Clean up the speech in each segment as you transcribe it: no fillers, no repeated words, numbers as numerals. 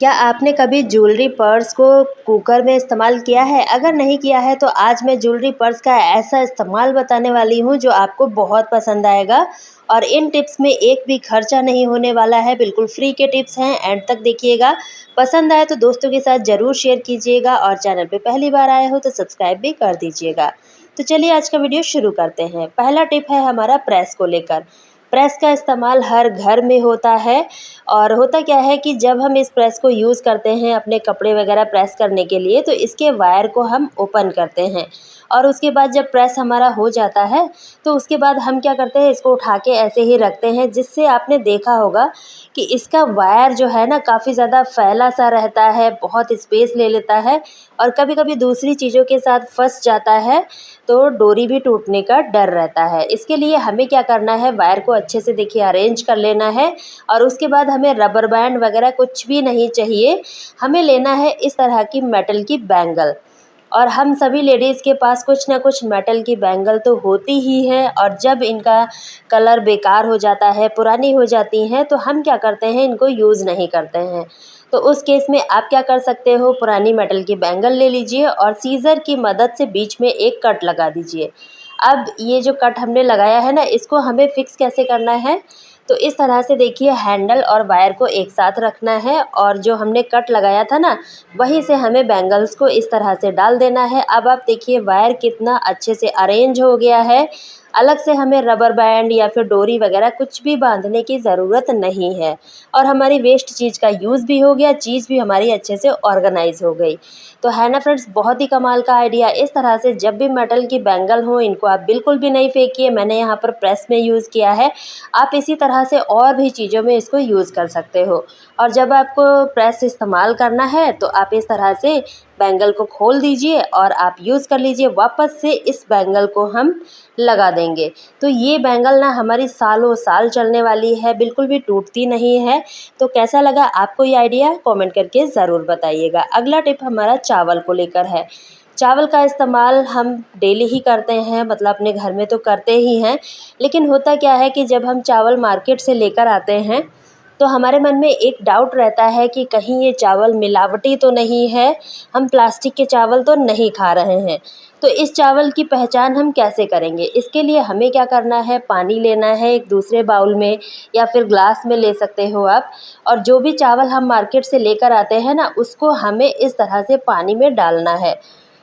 क्या आपने कभी ज्वेलरी पर्स को कुकर में इस्तेमाल किया है? अगर नहीं किया है तो आज मैं ज्वेलरी पर्स का ऐसा इस्तेमाल बताने वाली हूँ जो आपको बहुत पसंद आएगा। और इन टिप्स में एक भी खर्चा नहीं होने वाला है, बिल्कुल फ्री के टिप्स हैं, एंड तक देखिएगा। पसंद आए तो दोस्तों के साथ ज़रूर शेयर कीजिएगा और चैनल पे पहली बार आए हो तो सब्सक्राइब भी कर दीजिएगा। तो चलिए आज का वीडियो शुरू करते हैं। पहला टिप है हमारा प्रेस को लेकर। प्रेस का इस्तेमाल हर घर में होता है। और होता क्या है कि जब हम इस प्रेस को यूज़ करते हैं अपने कपड़े वगैरह प्रेस करने के लिए, तो इसके वायर को हम ओपन करते हैं और उसके बाद जब प्रेस हमारा हो जाता है तो उसके बाद हम क्या करते हैं, इसको उठा के ऐसे ही रखते हैं, जिससे आपने देखा होगा कि इसका वायर जो है ना काफ़ी ज़्यादा फैला सा रहता है, बहुत स्पेस ले लेता है और कभी कभी दूसरी चीज़ों के साथ फंस जाता है, तो डोरी भी टूटने का डर रहता है। इसके लिए हमें क्या करना है, वायर को अच्छे से देखिए अरेंज कर लेना है और उसके बाद हमें रबर बैंड वगैरह कुछ भी नहीं चाहिए। हमें लेना है इस तरह की मेटल की बैंगल। और हम सभी लेडीज़ के पास कुछ ना कुछ मेटल की बैंगल तो होती ही है, और जब इनका कलर बेकार हो जाता है, पुरानी हो जाती हैं, तो हम क्या करते हैं, इनको यूज़ नहीं करते हैं। तो उस केस में आप क्या कर सकते हो, पुरानी मेटल की बैंगल ले लीजिए और सीज़र की मदद से बीच में एक कट लगा दीजिए। अब ये जो कट हमने लगाया है ना, इसको हमें फिक्स कैसे करना है, तो इस तरह से देखिए हैंडल और वायर को एक साथ रखना है और जो हमने कट लगाया था ना, वहीं से हमें बैंगल्स को इस तरह से डाल देना है। अब आप देखिए वायर कितना अच्छे से अरेंज हो गया है। अलग से हमें रबर बैंड या फिर डोरी वगैरह कुछ भी बांधने की ज़रूरत नहीं है और हमारी वेस्ट चीज़ का यूज़ भी हो गया, चीज़ भी हमारी अच्छे से ऑर्गेनाइज हो गई। तो है ना फ्रेंड्स, बहुत ही कमाल का आइडिया। इस तरह से जब भी मेटल की बैंगल हो, इनको आप बिल्कुल भी नहीं फेंकिए। मैंने यहाँ पर प्रेस में यूज़ किया है, आप इसी तरह से और भी चीज़ों में इसको यूज़ कर सकते हो। और जब आपको प्रेस इस्तेमाल करना है तो आप इस तरह से बैंगल को खोल दीजिए और आप यूज़ कर लीजिए। वापस से इस बैंगल को हम लगा देंगे, तो ये बैंगल ना हमारी सालों साल चलने वाली है, बिल्कुल भी टूटती नहीं है। तो कैसा लगा आपको ये आइडिया, कमेंट करके ज़रूर बताइएगा। अगला टिप हमारा चावल को लेकर है। चावल का इस्तेमाल हम डेली ही करते हैं, मतलब अपने घर में तो करते ही हैं, लेकिन होता क्या है कि जब हम चावल मार्केट से लेकर आते हैं तो हमारे मन में एक डाउट रहता है कि कहीं ये चावल मिलावटी तो नहीं है, हम प्लास्टिक के चावल तो नहीं खा रहे हैं। तो इस चावल की पहचान हम कैसे करेंगे? इसके लिए हमें क्या करना है, पानी लेना है एक दूसरे बाउल में या फिर ग्लास में ले सकते हो आप। और जो भी चावल हम मार्केट से लेकर आते हैं ना, उसको हमें इस तरह से पानी में डालना है।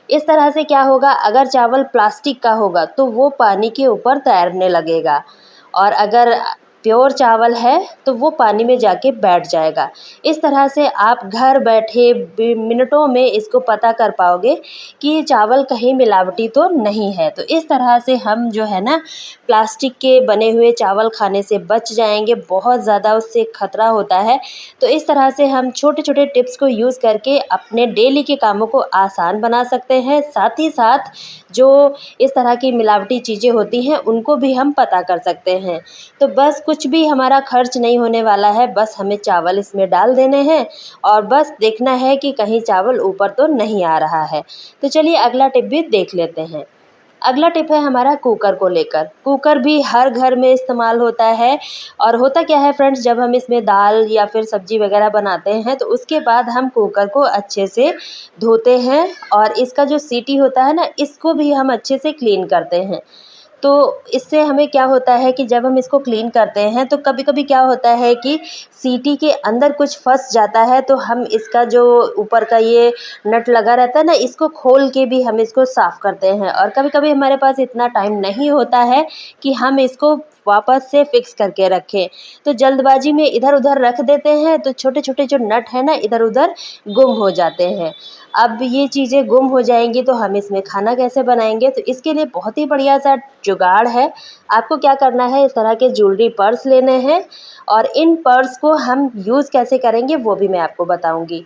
इस तरह से क्या होगा, अगर चावल प्लास्टिक का होगा तो वो पानी के ऊपर तैरने लगेगा, और अगर प्योर चावल है तो वो पानी में जाके बैठ जाएगा। इस तरह से आप घर बैठे मिनटों में इसको पता कर पाओगे कि ये चावल कहीं मिलावटी तो नहीं है। तो इस तरह से हम जो है ना, प्लास्टिक के बने हुए चावल खाने से बच जाएंगे, बहुत ज़्यादा उससे खतरा होता है। तो इस तरह से हम छोटे छोटे टिप्स को यूज़ करके अपने डेली के कामों को आसान बना सकते हैं। साथ ही साथ जो इस तरह की मिलावटी चीज़ें होती हैं उनको भी हम पता कर सकते हैं। तो बस कुछ भी हमारा खर्च नहीं होने वाला है, बस हमें चावल इसमें डाल देने हैं और बस देखना है कि कहीं चावल ऊपर तो नहीं आ रहा है। तो चलिए अगला टिप भी देख लेते हैं। अगला टिप है हमारा कुकर को लेकर। कुकर भी हर घर में इस्तेमाल होता है। और होता क्या है फ्रेंड्स, जब हम इसमें दाल या फिर सब्जी वगैरह बनाते हैं तो उसके बाद हम कुकर को अच्छे से धोते हैं और इसका जो सीटी होता है ना, इसको भी हम अच्छे से क्लीन करते हैं। तो इससे हमें क्या होता है कि जब हम इसको क्लीन करते हैं तो कभी-कभी क्या होता है कि सीटी के अंदर कुछ फँस जाता है, तो हम इसका जो ऊपर का ये नट लगा रहता है ना, इसको खोल के भी हम इसको साफ़ करते हैं। और कभी-कभी हमारे पास इतना टाइम नहीं होता है कि हम इसको वापस से फिक्स करके रखें, तो जल्दबाजी में इधर-उधर रख देते हैं, तो छोटे-छोटे जो नट हैं ना, इधर-उधर गुम हो जाते हैं। अब ये चीज़ें गुम हो जाएँगी तो हम इसमें खाना कैसे बनाएँगे? तो इसके लिए बहुत ही बढ़िया सा जुगाड़ है। आपको क्या करना है, इस तरह के ज्वेलरी पर्स लेने हैं और इन पर्स को हम यूज़ कैसे करेंगे वो भी मैं आपको बताऊँगी।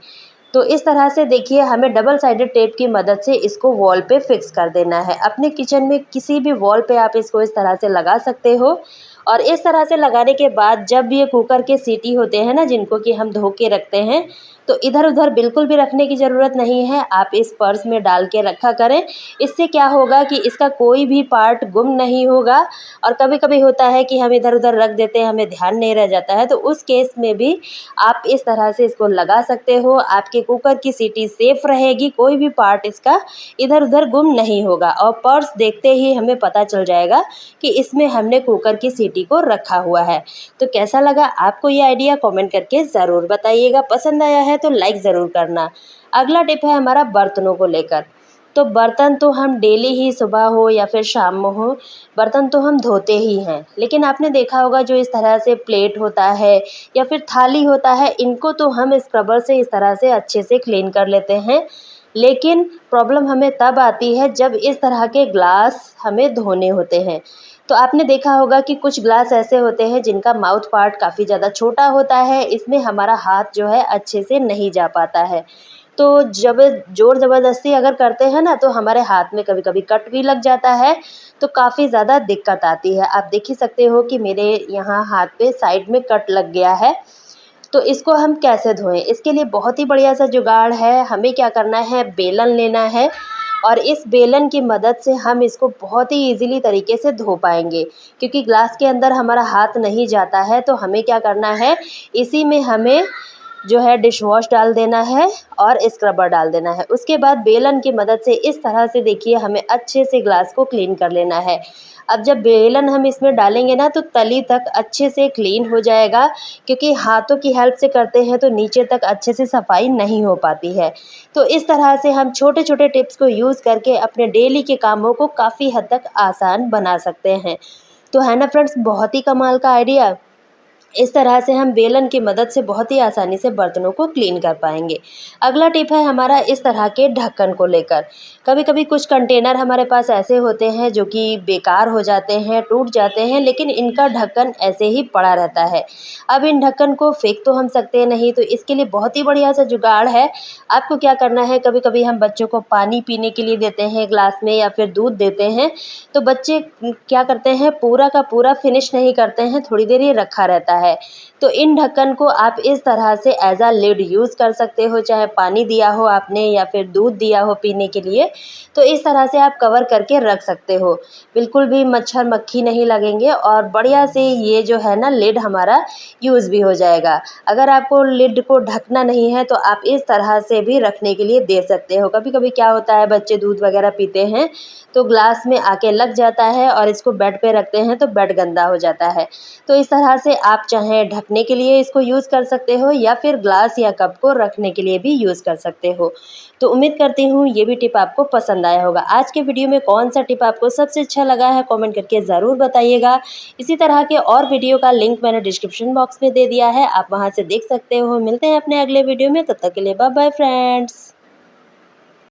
तो इस तरह से देखिए हमें डबल साइडेड टेप की मदद से इसको वॉल पे फिक्स कर देना है। अपने किचन में किसी भी वॉल पे आप इसको इस तरह से लगा सकते हो। और इस तरह से लगाने के बाद जब ये कुकर के सीटी होते हैं ना, जिनको कि हम धो के रखते हैं, तो इधर उधर बिल्कुल भी रखने की ज़रूरत नहीं है, आप इस पर्स में डाल के रखा करें। इससे क्या होगा कि इसका कोई भी पार्ट गुम नहीं होगा। और कभी कभी होता है कि हम इधर उधर रख देते हैं, हमें ध्यान नहीं रह जाता है, तो उस केस में भी आप इस तरह से इसको लगा सकते हो। आपके कुकर की सीटी सेफ रहेगी, कोई भी पार्ट इसका इधर उधर गुम नहीं होगा और पर्स देखते ही हमें पता चल जाएगा कि इसमें हमने कुकर की सीटी को रखा हुआ है। तो कैसा लगा आपको ये आइडिया, कमेंट करके ज़रूर बताइएगा। पसंद आया है तो लाइक ज़रूर करना। अगला टिप है हमारा बर्तनों को लेकर। तो बर्तन तो हम डेली ही, सुबह हो या फिर शाम में हो, बर्तन तो हम धोते ही हैं। लेकिन आपने देखा होगा जो इस तरह से प्लेट होता है या फिर थाली होता है, इनको तो हम स्क्रबर से इस तरह से अच्छे से क्लीन कर लेते हैं। लेकिन प्रॉब्लम हमें तब आती है जब इस तरह के ग्लास हमें धोने होते हैं। तो आपने देखा होगा कि कुछ ग्लास ऐसे होते हैं जिनका माउथ पार्ट काफ़ी ज़्यादा छोटा होता है, इसमें हमारा हाथ जो है अच्छे से नहीं जा पाता है। तो जब ज़ोर ज़बरदस्ती अगर करते हैं ना, तो हमारे हाथ में कभी कभी कट भी लग जाता है, तो काफ़ी ज़्यादा दिक्कत आती है। आप देख ही सकते हो कि मेरे यहाँ हाथ पे साइड में कट लग गया है। तो इसको हम कैसे धोएं? इसके लिए बहुत ही बढ़िया सा जुगाड़ है। हमें क्या करना है, बेलन लेना है और इस बेलन की मदद से हम इसको बहुत ही ईज़िली तरीके से धो पाएंगे। क्योंकि ग्लास के अंदर हमारा हाथ नहीं जाता है, तो हमें क्या करना है, इसी में हमें जो है डिश वॉश डाल देना है और स्क्रबर डाल देना है। उसके बाद बेलन की मदद से इस तरह से देखिए हमें अच्छे से ग्लास को क्लीन कर लेना है। अब जब बेलन हम इसमें डालेंगे ना, तो तली तक अच्छे से क्लीन हो जाएगा। क्योंकि हाथों की हेल्प से करते हैं तो नीचे तक अच्छे से सफाई नहीं हो पाती है। तो इस तरह से हम छोटे छोटे टिप्स को यूज़ करके अपने डेली के कामों को काफ़ी हद तक आसान बना सकते हैं। तो है ना फ्रेंड्स, बहुत ही कमाल का आइडिया। इस तरह से हम बेलन की मदद से बहुत ही आसानी से बर्तनों को क्लीन कर पाएंगे। अगला टिप है हमारा इस तरह के ढक्कन को लेकर। कभी कभी कुछ कंटेनर हमारे पास ऐसे होते हैं जो कि बेकार हो जाते हैं, टूट जाते हैं, लेकिन इनका ढक्कन ऐसे ही पड़ा रहता है। अब इन ढक्कन को फेंक तो हम सकते नहीं, तो इसके लिए बहुत ही बढ़िया सा जुगाड़ है। आपको क्या करना है, कभी कभी हम बच्चों को पानी पीने के लिए देते हैं ग्लास में या फिर दूध देते हैं, तो बच्चे क्या करते हैं, पूरा का पूरा फिनिश नहीं करते हैं, थोड़ी देर ये रखा रहता है। तो इन ढक्कन को आप इस तरह से एज अ लिड यूज़ कर सकते हो, चाहे पानी दिया हो आपने या फिर दूध दिया हो पीने के लिए, तो इस तरह से आप कवर करके रख सकते हो। बिल्कुल भी मच्छर मक्खी नहीं लगेंगे और बढ़िया से ये जो है ना लिड हमारा यूज़ भी हो जाएगा। अगर आपको लिड को ढकना नहीं है तो आप इस तरह से भी रखने के लिए दे सकते हो। कभी कभी क्या होता है, बच्चे दूध वगैरह पीते हैं तो ग्लास में आके लग जाता है और इसको बेड पे रखते हैं तो बेड गंदा हो जाता है। तो इस तरह से आप चाहें ढकने के लिए इसको यूज़ कर सकते हो या फिर ग्लास या कप को रखने के लिए भी यूज़ कर सकते हो। तो उम्मीद करती हूँ ये भी टिप आपको पसंद आया होगा। आज के वीडियो में कौन सा टिप आपको सबसे अच्छा लगा है, कमेंट करके ज़रूर बताइएगा। इसी तरह के और वीडियो का लिंक मैंने डिस्क्रिप्शन बॉक्स में दे दिया है, आप वहाँ से देख सकते हो। मिलते हैं अपने अगले वीडियो में, तब तक के लिए बाय बाय फ्रेंड्स।